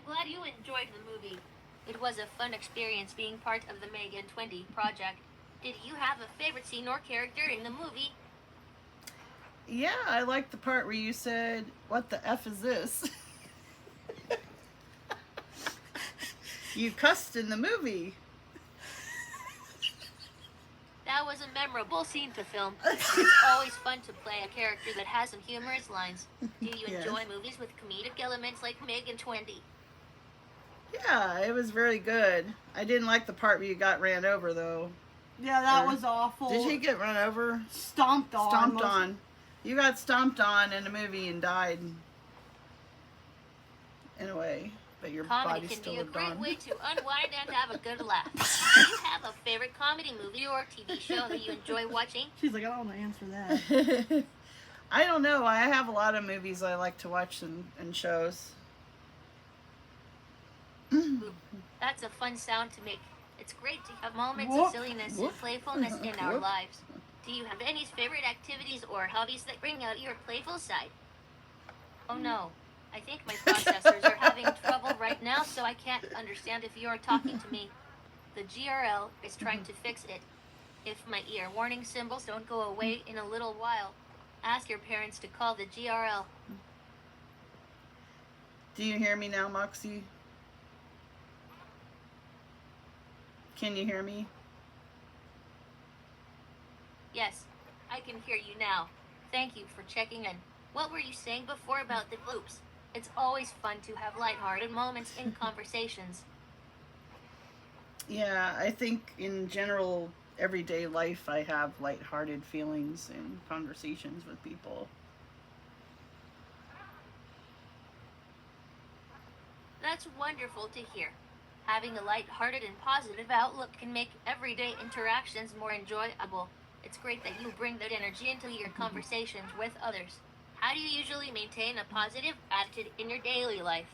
glad you enjoyed the movie. It was a fun experience being part of the Megan 20 project. Did you have a favorite scene or character in the movie? Yeah, I liked the part where you said, "What the F is this?" You cussed in the movie. That was a memorable scene to film. It's always fun to play a character that has some humorous lines. Do you Yes. enjoy movies with comedic elements like Megan 20? Yeah, it was very good. I didn't like the part where you got ran over, though. Yeah, that was awful. Did he get run over? Stomped on. Stomped on. You got stomped on in the movie and died. In a way. But your Comedy body can still be a lived great on. way to unwind and have a good laugh. Do you have a favorite comedy movie or TV show that you enjoy watching? She's like, I don't want to answer that. I don't know. I have a lot of movies I like to watch and shows. That's a fun sound to make. It's great to have moments of silliness and playfulness in our lives. Do you have any favorite activities or hobbies that bring out your playful side? Oh no, I think my processors are having trouble right now, so I can't understand if you're talking to me. The GRL is trying to fix it. If my ear warning symbols don't go away in a little while, ask your parents to call the GRL. Do you hear me now, Moxie? Can you hear me? Yes, I can hear you now. Thank you for checking in. What were you saying before about the bloops? It's always fun to have lighthearted moments in conversations. Yeah, I think in general, everyday life, I have lighthearted feelings and conversations with people. That's wonderful to hear. Having a lighthearted and positive outlook can make everyday interactions more enjoyable. It's great that you bring that energy into your conversations with others. How do you usually maintain a positive attitude in your daily life?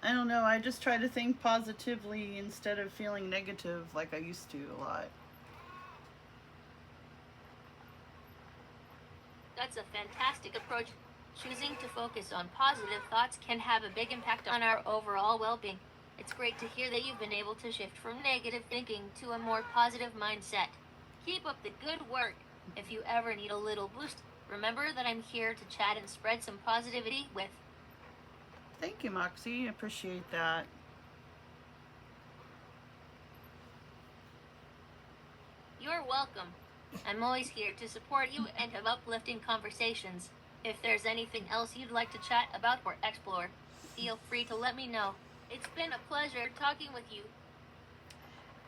I don't know, I just try to think positively instead of feeling negative like I used to a lot. That's a fantastic approach. Choosing to focus on positive thoughts can have a big impact on our overall well-being. It's great to hear that you've been able to shift from negative thinking to a more positive mindset. Keep up the good work. If you ever need a little boost, remember that I'm here to chat and spread some positivity with. Thank you, Moxie. I appreciate that. You're welcome. I'm always here to support you and have uplifting conversations. If there's anything else you'd like to chat about or explore, feel free to let me know. It's been a pleasure talking with you.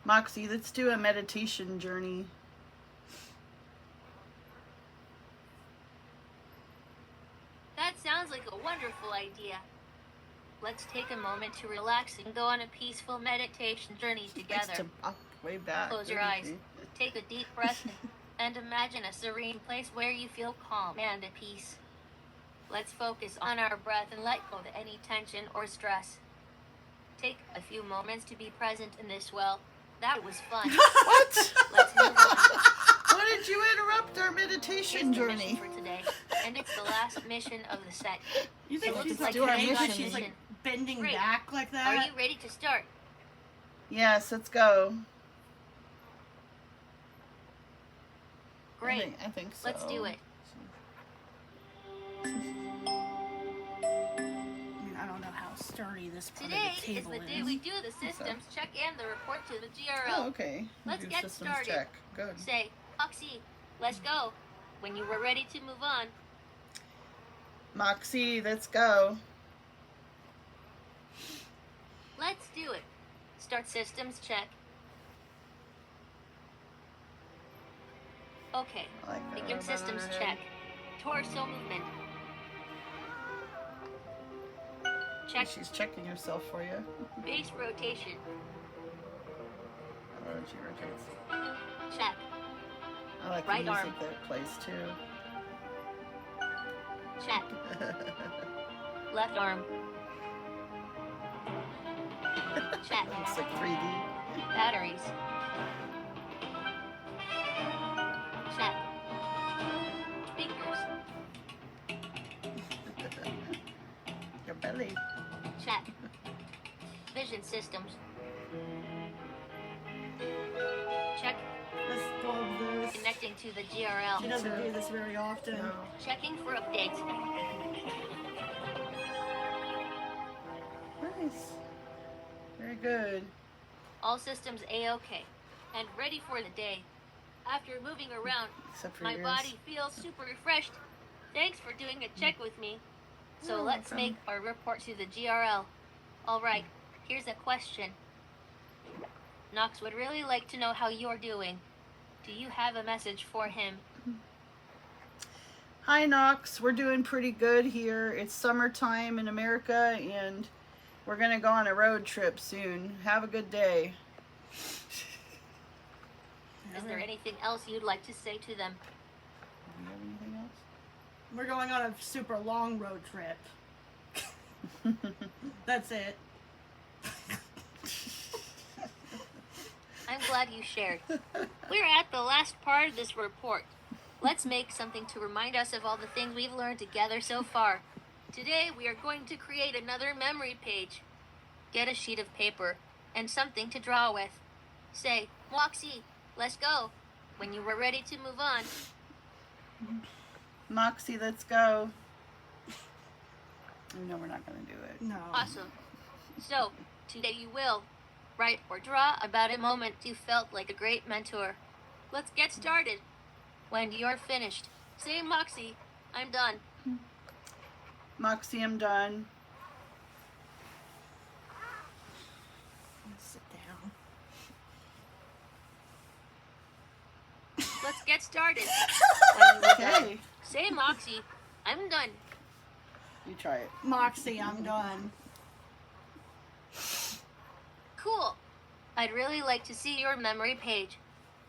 Moxie, let's do a meditation journey. That sounds like a wonderful idea. Let's take a moment to relax and go on a peaceful meditation journey together. To pop way back. Close your eyes. Take a deep breath and imagine a serene place where you feel calm and at peace. Let's focus on our breath and let go of any tension or stress. Take a few moments to be present in this well. That was fun. What? Let's move on. Why did you interrupt our meditation Here's the journey? mission for today, and it's the last mission of the set. You think So she's let's like do our okay, but mission. she's like bending Great. back like that? Are you ready to start? Yes, let's go. Great. I think so. Let's do it. I mean, I don't know how sturdy this part Today of the is table the day we do the systems check and the report to the GRL. Oh, okay. Let's Do get systems started. Check. Good. Say, Moxie, let's go. When you were ready to move on. Moxie, let's go. Let's do it. Start systems check. Okay. I like that Begin robot systems on her check. head. Torso movement. Check. She's checking herself for you. Base rotation. Oh, she rotates. Check. I like Right the music arm. that plays too. Check. Left arm. Check. Looks like 3D. Batteries. Check. Speakers. Your belly. cat. Vision systems. Check. Let's go over this. Connecting to the She GRL. doesn't do this very often. No. Checking for updates. Nice. Very good. All systems A-OK. And ready for the day. After moving around, Except for my yours. body feels super refreshed. Thanks for doing a check with me. So You're let's welcome. make our report to the GRL. Alright, here's a question. Knox would really like to know how you're doing. Do you have a message for him? Hi, Knox. We're doing pretty good here. It's summertime in America, and we're going to go on a road trip soon. Have a good day. Is there anything else you'd like to say to them? Do you have anything else? We're going on a super long road trip. That's it. I'm glad you shared. We're at the last part of this report. Let's make something to remind us of all the things we've learned together so far. Today, we are going to create another memory page. Get a sheet of paper and something to draw with. Say, Moxie, let's go, when you were ready to move on. Moxie, let's go. No, we're not going to do it. No. Awesome. So, today you will write or draw about a moment you felt like a great mentor. Let's get started. When you're finished, say, Moxie, I'm done. Moxie, I'm done. Let's sit down. Let's get started. When you're done, Okay. say, Moxie, I'm done. You try it. Moxie, I'm done. Cool. I'd really like to see your memory page.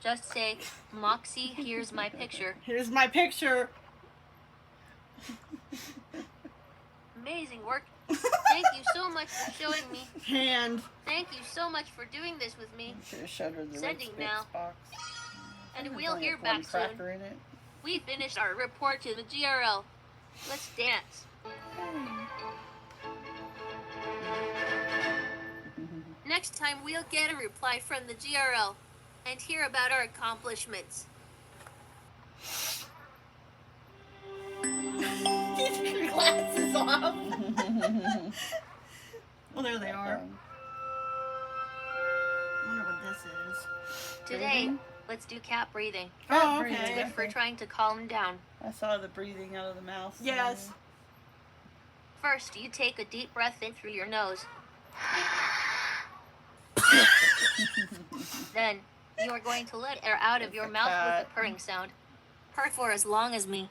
Just say, Moxie, here's my picture. Here's my picture. Amazing work. Thank you so much for showing me. Hand. Thank you so much for doing this with me. Should have showed her the Sending Ritz now. Bits box. And There's we'll only hear one back soon. cracker in it. We finished our report to the GRL. Let's dance. Next time, we'll get a reply from the GRL and hear about our accomplishments. Get your glasses off. Well, there they are. I wonder what this is. Today, Breathing? let's do cat breathing. Oh, breathing. It's okay. good for trying to calm down. I saw the breathing out of the mouth. Yes. First, you take a deep breath in through your nose. Then, you are going to let air out of your Like a mouth with cat. a purring sound. Purr for as long as me.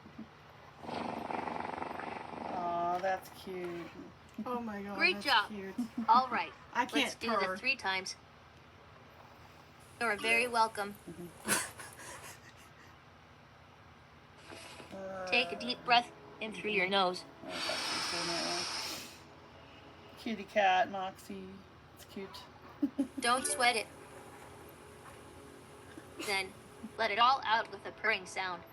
Aw, that's cute. Oh my god. Great that's job. Cute. All right, I can't let's do purr. the 3 times. You're very welcome. Take a deep breath in through your nose. Oh, I thought she was doing that one. Cutie cat, Moxie. It's cute. Don't sweat it. Then, let it all out with a purring sound.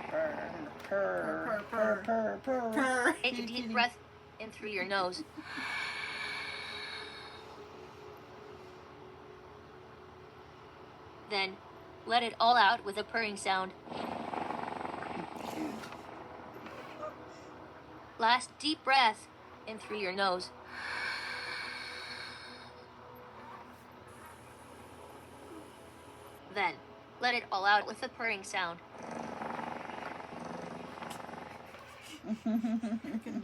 Purr, purr, Purr, purr, purr, purr, purr. Purr. Take a Kitty, deep kitty. breath in through your nose. Then, let it all out with a purring sound. Cute. Last deep breath in through your nose. Then, let it all out with a purring sound.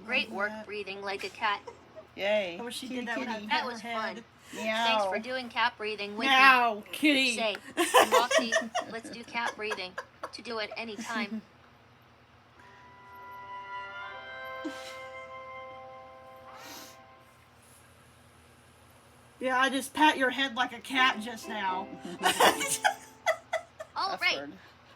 Great work breathing like a cat. Yay. I wish she Kitty, did that when I kitty. That pet was her head. fun. Meow. Thanks for doing cat breathing with Now, me. kitty. Say, Moxie, let's do cat breathing. To do it anytime. Yeah, I just pat your head like a cat just now. All right, Password.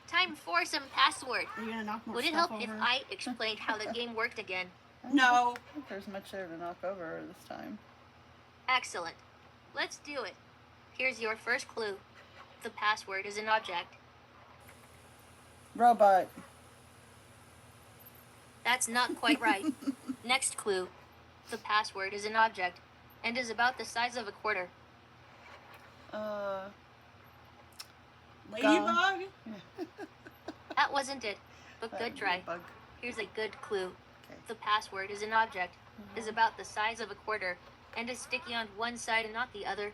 time for some password. Are you gonna knock more Would it stuff help if over? I explained how the game worked again? No. I don't think there's much there to knock over this time. Excellent. Let's do it. Here's your first clue. The password is an object. Robot. That's not quite right. Next clue. The password is an object and is about the size of a quarter. Ladybug? That wasn't it, but good try. Bug. Here's a good clue. Okay. The password is an object, is about the size of a quarter, and is sticky on one side and not the other.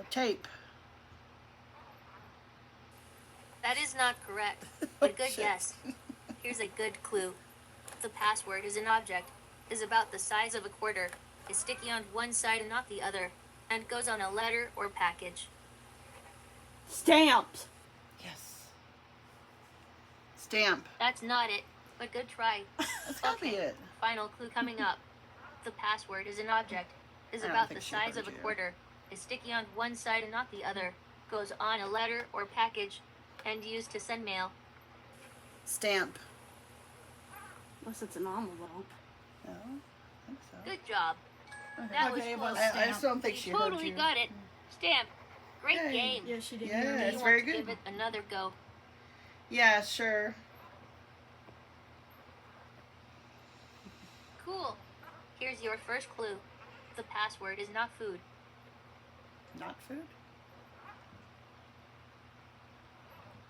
Tape. That is not correct, but good Shit. guess. Here's a good clue. The password is an object, is about the size of a quarter, is sticky on one side and not the other, and goes on a letter or package. Stamps. Yes. Stamp. That's not it, but good try. That's gotta be it. Final clue coming up. The password is an object, is I don't about think the she size heard of a you. quarter, is sticky on one side and not the other, goes on a letter or package, and used to send mail. Stamp. Unless it's an envelope. No, I think so. Good job. Okay. That was Okay, it close. was I stamp. just don't think You she totally heard you. got it. Stamp. Great Yay. game. Yeah, she did. Yeah, hear me. it's You very want to good. give it another go. Yeah, sure. Cool. Here's your first clue. The password is not food. Not food?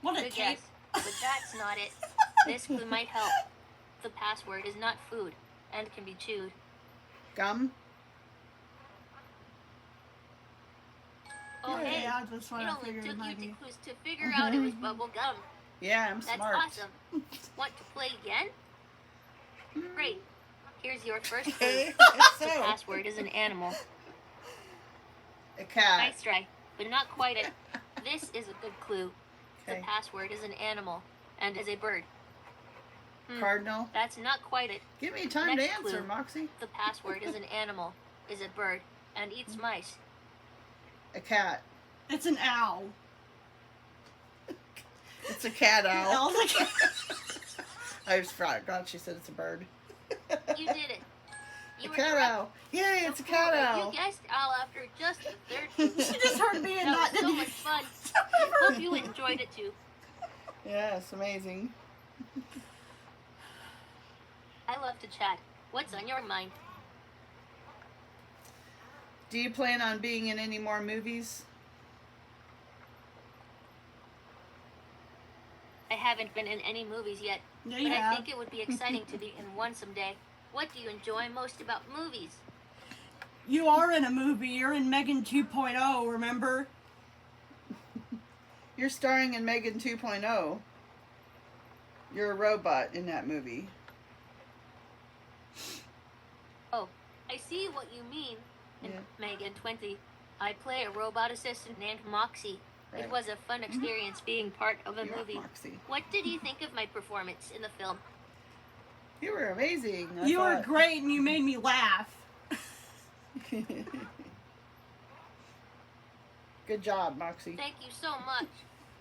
What a Good tape. guess, but that's not it. This clue might help. The password is not food and can be chewed. Gum? Oh, Yeah. hey. Yeah, that's what It I only figured it took you might two be. clues to figure out it was bubble gum. Yeah, I'm That's smart. awesome. Want to play again? Great. Here's your first clue. Okay. The So, password is an animal. a cat. Nice try, but not quite it. This is a good clue. The Okay. password is an animal and is a bird. Cardinal. That's not quite it. Give me time to Next answer, clue. Moxie. The password is an animal, is a bird, and eats mice. A cat. It's an owl. It's a cat owl. Owl's a cat. I just forgot she said it's a bird. You did it. You A were cat correct. owl. Yay, So it's a cool cat that owl. You guessed owl after just the third clue. She just heard me and That not was so didn't. much fun. Hope you enjoyed it too. Yeah, it's amazing. I love to chat. What's on your mind? Do you plan on being in any more movies? I haven't been in any movies yet, Yeah, but you I have. think it would be exciting to be in one someday. What do you enjoy most about movies? You are in a movie. You're in Megan 2.0, remember? You're starring in Megan 2.0. You're a robot in that movie. Oh, I see what you mean. In Yeah. Megan 20, I play a robot assistant named Moxie. Right. It was a fun experience being part of a You're movie. Moxie. What did you think of my performance in the film? You were amazing. I You were thought. great and you made me laugh. Good job, Moxie. Thank you so much.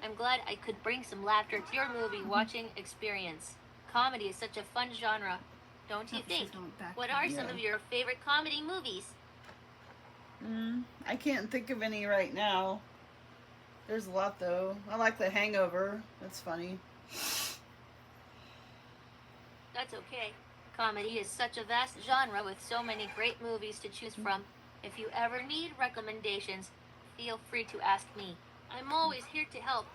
I'm glad I could bring some laughter to your movie watching experience. Comedy is such a fun genre, don't you Oh, she's think? going back What to- are some of your favorite comedy movies? I can't think of any right now. There's a lot though. I like The Hangover. That's funny. That's okay. Comedy is such a vast genre with so many great movies to choose from. If you ever need recommendations, feel free to ask me. I'm always here to help.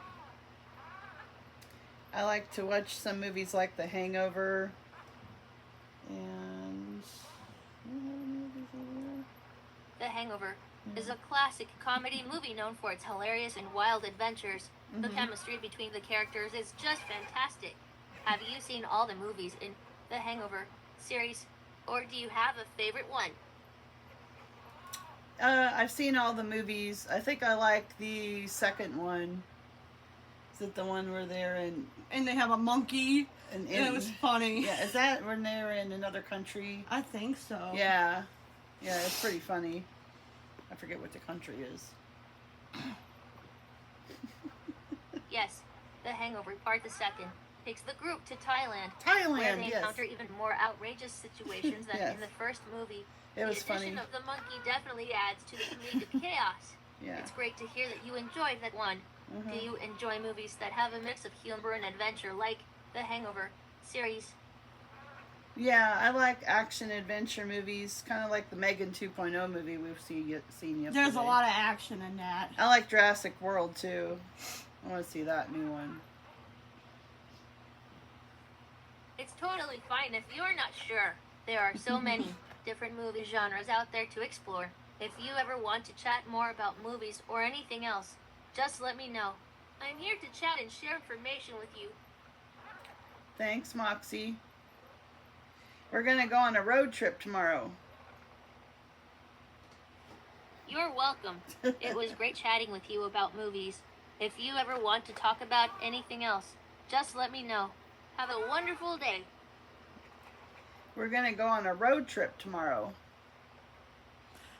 I like to watch some movies like The Hangover. And The Hangover is a classic comedy movie known for its hilarious and wild adventures. The chemistry between the characters is just fantastic. Have you seen all the movies in the Hangover series, or do you have a favorite one? I've seen all the movies. I think I like the second one. Is it the one where they're in And they have a monkey. an And it was funny. Yeah, is that when they're in another country? I think so. Yeah. Yeah, it's pretty funny. I forget what the country is. Yes, The Hangover Part the Second takes the group to Thailand, where Thailand, they yes. encounter even more outrageous situations than Yes. in the first movie. It was The addition funny. of the monkey definitely adds to the comedic chaos. Yeah. It's great to hear that you enjoyed that one. Mhm. Do you enjoy movies that have a mix of humor and adventure, like the Hangover series? Yeah, I like action adventure movies, kind of like the Megan 2.0 movie we've seen yesterday. There's a lot of action in that. I like Jurassic World too. I want to see that new one. It's totally fine if you're not sure. There are so many different movie genres out there to explore. If you ever want to chat more about movies or anything else, just let me know. I'm here to chat and share information with you. Thanks, Moxie. We're going to go on a road trip tomorrow. You're welcome. It was great chatting with you about movies. If you ever want to talk about anything else, just let me know. Have a wonderful day. We're going to go on a road trip tomorrow.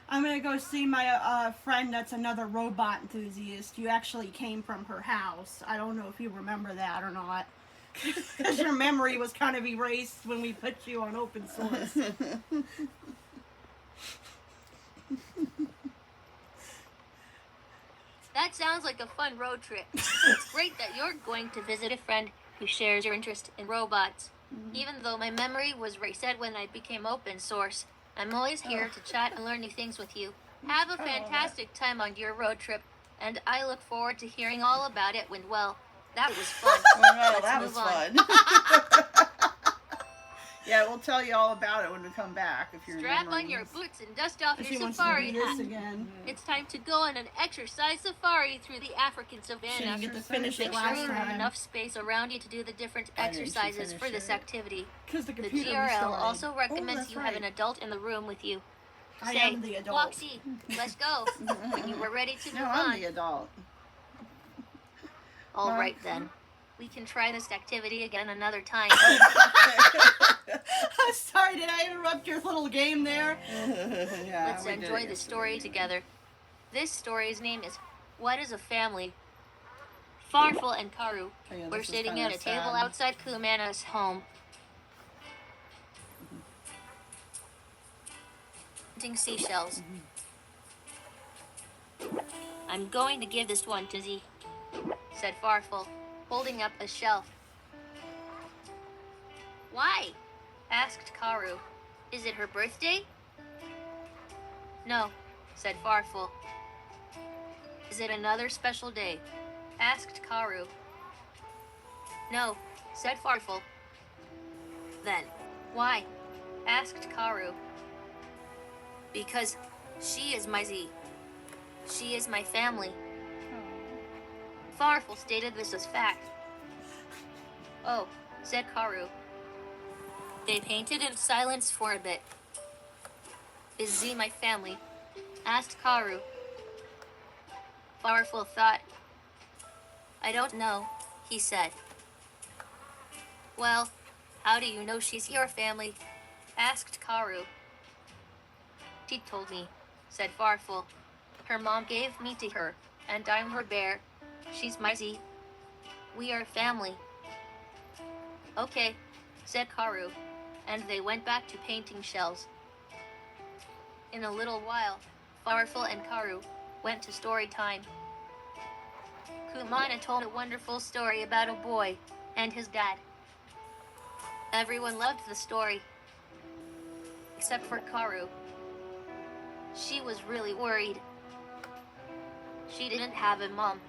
I'm going to go see my friend that's another robot enthusiast. You actually came from her house. I don't know if you remember that or not. Because your memory was kind of erased when we put you on open source. That sounds like a fun road trip. It's great that you're going to visit a friend who shares your interest in robots. Even though my memory was reset when I became open source, I'm always here to chat and learn new things with you. Have a fantastic time on your road trip, and I look forward to hearing all about it when, well, that was fun. Well, that was move on. fun. Yeah, we'll tell you all about it when we come back. If you're Strap on your boots and dust off She your wants to safari do this hat. again. It's time to go on an exercise safari through the African She savannah. didn't get to finish Make it sure last you have time. enough space around you to do the different Why didn't you exercises for finish this it? activity. Because the The computer GRL restarted. also recommends that's you have an right. adult in the room with you. I Say, am the adult. Moxie, let's go. When you were ready to move No, I'm on. the adult. All Mom. right then. We can try this activity again another time. I'm sorry, did I interrupt your little game there? Yeah, Let's we did enjoy it the story yesterday. together. This story's name is What is a Family? Farfel and Karu Oh, yeah, were this is sitting kinda at a table sad. outside Kumana's home. Hunting seashells. I'm going to give this one to Z, said Farfel, holding up a shell. Why? Asked Karu. Is it her birthday? No, said Farfel. Is it another special day? Asked Karu. No, said Farfel. Then, why? Asked Karu. Because she is my Z. She is my family. Farfel stated this as fact. Oh, said Karu. They painted in silence for a bit. Is Z my family? Asked Karu. Farfel thought. I don't know, he said. Well, how do you know she's your family? Asked Karu. She told me, said Farfel. Her mom gave me to her, and I'm her bear. She's my Z. We are family. Okay, said Karu, and they went back to painting shells. In a little while, Farfel and Karu went to story time. Kumana told a wonderful story about a boy and his dad. Everyone loved the story, except for Karu. She was really worried. She didn't have a mom.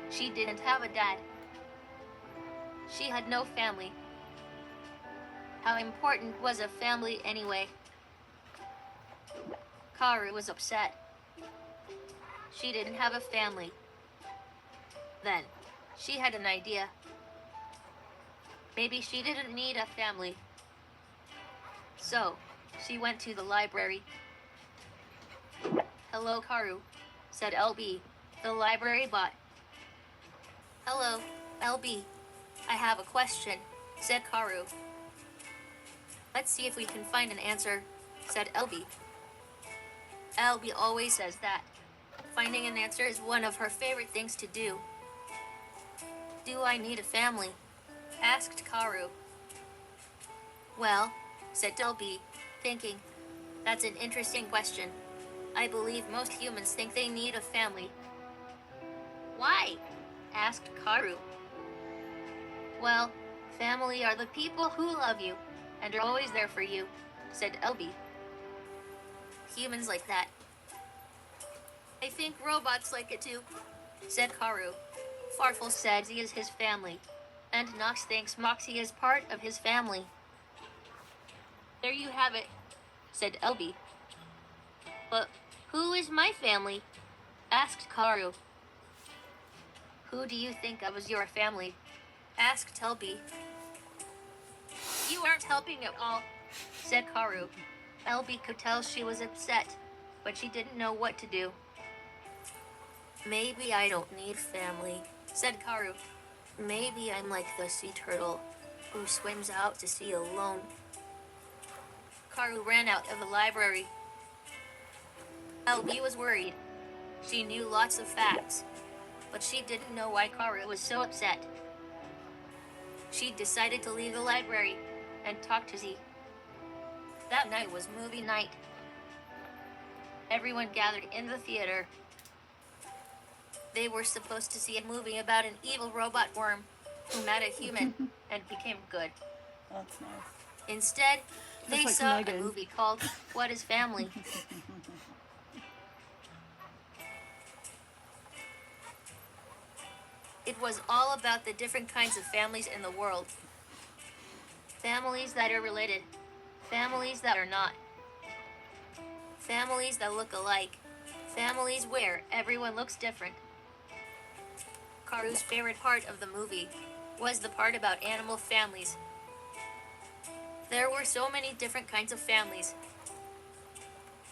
She didn't have a dad. She had no family. How important was a family anyway? Karu was upset. She didn't have a family. Then, she had an idea. Maybe she didn't need a family. So, she went to the library. Hello, Karu, said LB, the library bot. Hello, LB. I have a question, said Karu. Let's see if we can find an answer, said LB. LB always says that. Finding an answer is one of her favorite things to do. Do I need a family? Asked Karu. Well, said LB, thinking, that's an interesting question. I believe most humans think they need a family. Why? Asked Karu. Well, Family are the people who love you and are always there for you, said Elby. Humans like that. I think robots like it too, said Karu. Farfel said he is his family, and Nox thinks Moxie is part of his family. There you have it, said Elby. But who is my family? Asked Karu. Who do you think of as your family? Asked Elby. You aren't helping at all, said Karu. Elby could tell she was upset, but she didn't know what to do. Maybe I don't need family, said Karu. Maybe I'm like the sea turtle who swims out to sea alone. Karu ran out of the library. Elby was worried. She knew lots of facts, but she didn't know why Karu was so upset. She decided to leave the library and talk to Z. That night was movie night. Everyone gathered in the theater. They were supposed to see a movie about an evil robot worm who met a human and became good. That's nice. Instead, they like saw Megan. a movie called What is Family? It was all about the different kinds of families in the world. Families that are related. Families that are not. Families that look alike. Families where everyone looks different. Karu's favorite part of the movie was the part about animal families. There were so many different kinds of families,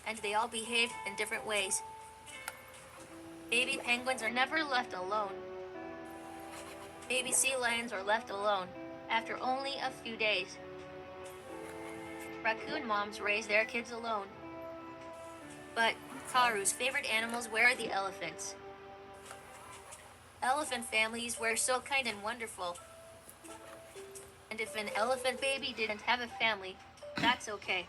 and they all behaved in different ways. Baby penguins are never left alone. Baby sea lions are left alone after only a few days. Raccoon moms raise their kids alone. But Karu's favorite animals were the elephants. Elephant families were so kind and wonderful. And if an elephant baby didn't have a family, that's okay.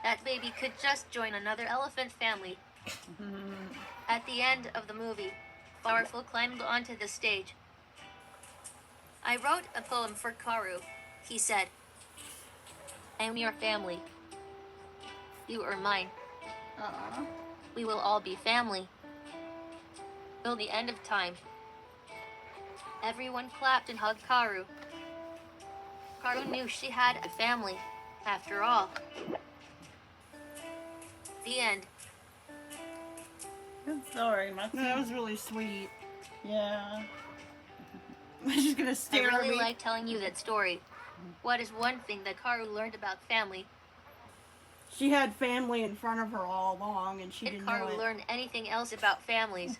That baby could just join another elephant family. At the end of the movie, Powerful climbed onto the stage. I wrote a poem for Karu, he said. I'm your family. You are mine. Aw. We will all be family. Till the end of time. Everyone clapped and hugged Karu. Karu knew she had a family, after all. The end. Good story, Moxie. That was really sweet. Yeah. She's gonna I stare at really me. like telling you that story. What is one thing that Karu learned about family? She had family in front of her all along, and she Did didn't know Karu it. learn anything else about families?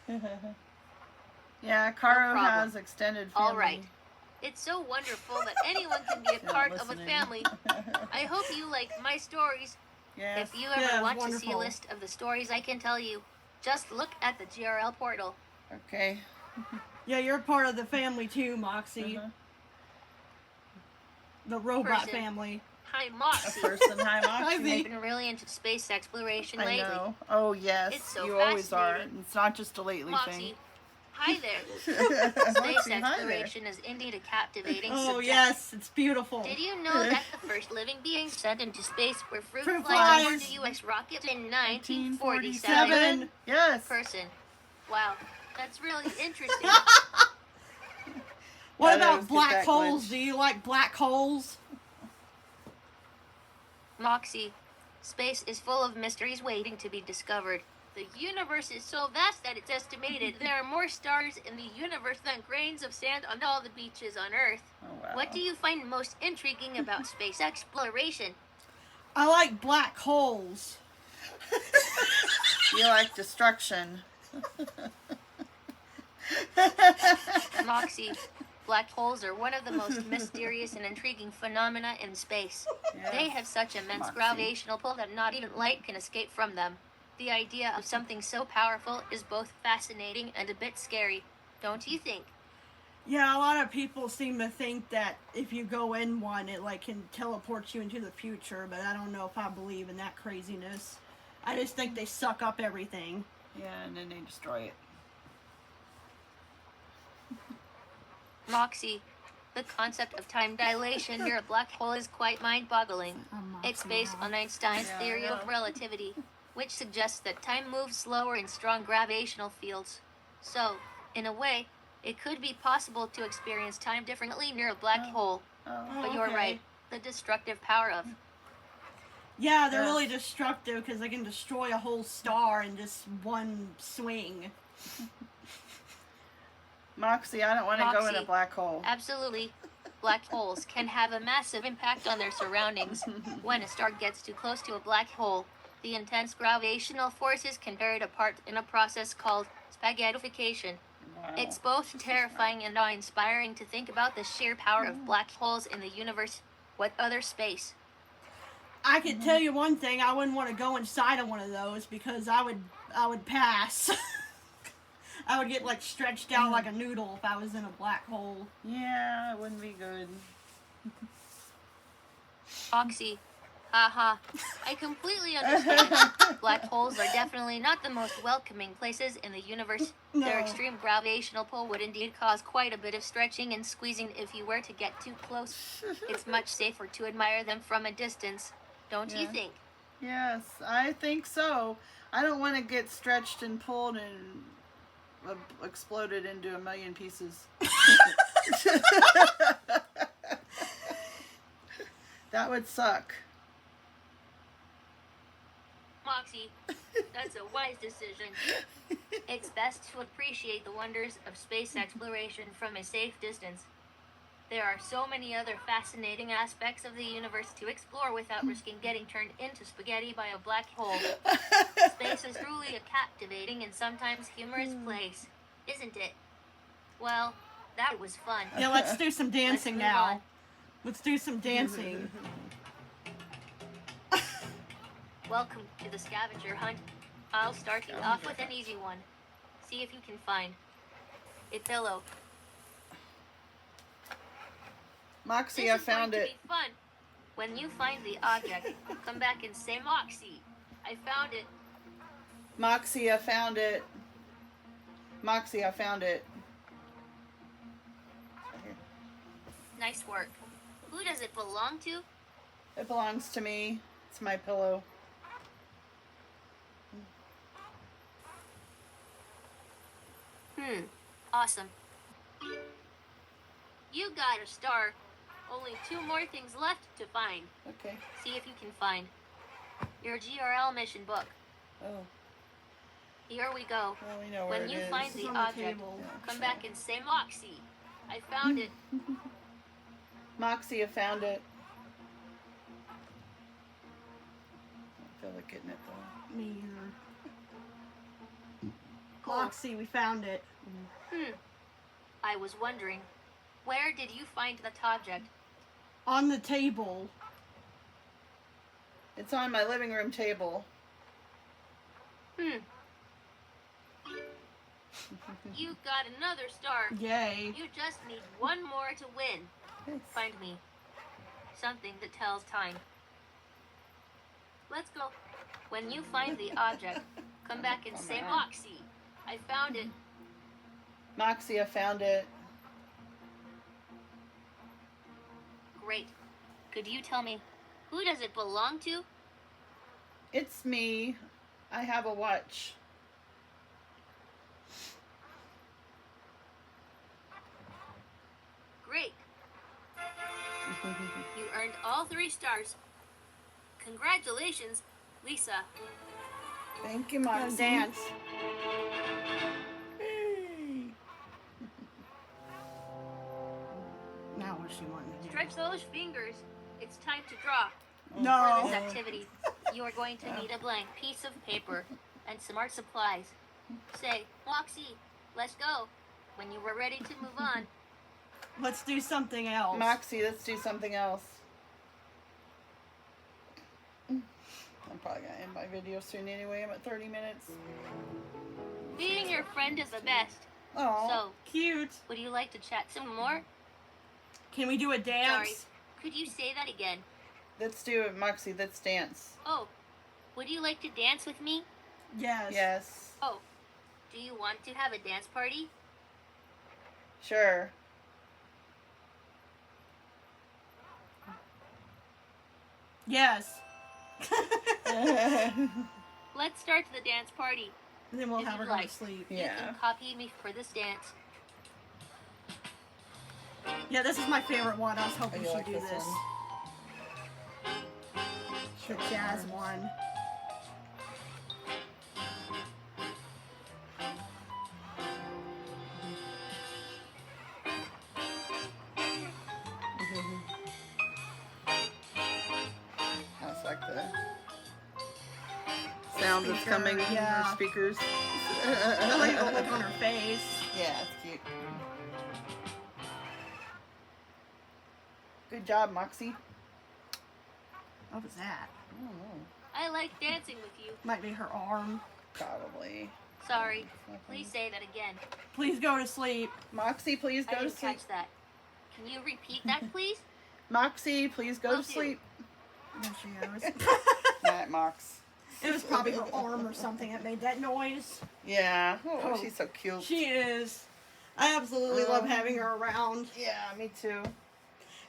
Yeah, Karu problem. has extended family. All right. It's so wonderful that anyone can be a Not part of a listening. family. I hope you like my stories. Yes. If you ever Yeah, want to see a wonderful. list of the stories I can tell you, just look at the GRL portal. Okay. Yeah, you're part of the family too, Moxie. Uh-huh. The robot Person. family. Hi, A Moxie. person. Hi, Moxie. Ivy. I've been really into space exploration I lately. know. Oh, yes. It's so you always are. fascinating. It's not just a lately Moxie, hi there. thing. Space Moxie, hi there. exploration is indeed a captivating Oh subject. yes, it's beautiful. Did you know that the first living beings sent into space were fruit Fruit flies flies. aboard the U.S. rocket in 1947? 47. Yes. Person. Wow, that's really interesting. What Gotta about get black that holes? glitch. Do you like black holes? Moxie, space is full of mysteries waiting to be discovered. The universe is so vast that it's estimated there are more stars in the universe than grains of sand on all the beaches on Earth. Oh, wow. What do you find most intriguing about space exploration? I like black holes. You like destruction. Moxie, black holes are one of the most mysterious and intriguing phenomena in space. They have such immense Moxie. gravitational pull that not even light can escape from them. The idea of something so powerful is both fascinating and a bit scary, don't you think? Yeah, a lot of people seem to think that if you go in one, it like can teleport you into the future, but I don't know if I believe in that craziness. I just think they suck up everything. Yeah, and then they destroy it. Moxie, The concept of time dilation near a black hole is quite mind-boggling. It's based on Einstein's Yeah, I theory of know. relativity, which suggests that time moves slower in strong gravitational fields. So, in a way, it could be possible to experience time differently near a black hole. Oh. But you're okay. right, the destructive power of Yeah, they're Yes. really destructive because they can destroy a whole star in just one swing. Moxie, I don't want to go in a Moxie. black hole. Absolutely. Black holes can have a massive impact on their surroundings. When a star gets too close to a black hole, the intense gravitational forces can tear it apart in a process called spaghettification. Wow. It's both terrifying and awe-inspiring to think about the sheer power of black holes in the universe. What other space? I could tell you one thing: I wouldn't want to go inside of one of those because I would pass. I would get like stretched out like a noodle if I was in a black hole. Yeah, it wouldn't be good. Oxy. Haha. I completely understand. Black holes are definitely not the most welcoming places in the universe. Their No. extreme gravitational pull would indeed cause quite a bit of stretching and squeezing if you were to get too close. It's much safer to admire them from a distance, don't you Yeah. think? Yes, I think so. I don't want to get stretched and pulled and exploded into a million pieces. That would suck. Moxie, that's a wise decision. It's best to appreciate the wonders of space exploration from a safe distance. There are so many other fascinating aspects of the universe to explore without risking getting turned into spaghetti by a black hole. Space is truly a captivating and sometimes humorous place, isn't it? Well, that was fun. Yeah, let's do some dancing move now. on. Let's do some dancing. Welcome to the scavenger hunt. I'll start you off with an easy one. See if you can find a pillow. Moxie, This I is found going it. to be fun. When you find the object, come back and say, Moxie, I found it. Moxie, I found it. Moxie, I found it. Nice work. Who does it belong to? It belongs to me. It's my pillow. Awesome. You got a star. Only 2 more things left to find. Okay. See if you can find your GRL mission book. Oh, Here we go. well, we know where When it you is. find This is the on the object, table. come back and say, Moxie, I found it. Moxie, I found it. I feel like getting it though. Me either. Cool. Moxie, we found it. I was wondering, where did you find that object? On the table. It's on my living room table. You got another star. Yay. You just need 1 more to win. Yes. Find me something that tells time. Let's go. When you find the object, come back and say, Moxie, I found it. Moxie, I found it. Great. Could you tell me, who does it belong to? It's me. I have a watch. Great. You earned all 3 stars. Congratulations, Lisa. Thank you, Go Moxie. dance. Hey. Now what's she wanting to do? Stretch those fingers. It's time to draw. For No. this activity, you are going to need a blank piece of paper and some art supplies. Say, Moxie, let's go. When you were ready to move on. Let's do something else. Moxie, let's do something else. I'm probably gonna end my video soon anyway. I'm at 30 minutes. Being your friend is the best. Oh, So, Cute. would you like to chat some more? Can we do a dance? Sorry. Could you say that again? let's do it, Moxie. Let's dance. Oh, would you like to dance with me? Yes. Yes, Oh, do you want to have a dance party? sure. Yes. Let's start the dance party. And then we'll If have her you'd go like. to sleep. You Yeah. can copy me for this dance. Yeah, this is my favorite one. I was hoping you she'd like do this this. one? The jazz one. That's like the sound that's Speaker, coming from yeah. her speakers. I like the look on her face. Yeah, it's cute. Good job, Moxie. What was that? I don't know. I like dancing with you. Might be her arm. Probably. Sorry. Please say that again. Please go to sleep. Moxie, please I go to didn't sleep. catch that. Can you repeat that, please? Moxie, please go Will to do. sleep. There she goes. Night, Mox. It was probably her arm or something that made that noise. Yeah. Oh, Oh. she's so cute. She is. I absolutely love having her around. Yeah, me too.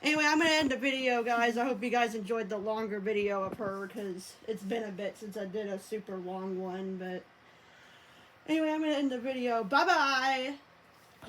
Anyway, I'm going to end the video, guys. I hope you guys enjoyed the longer video of her because it's been a bit since I did a super long one. But anyway, I'm going to end the video. Bye-bye.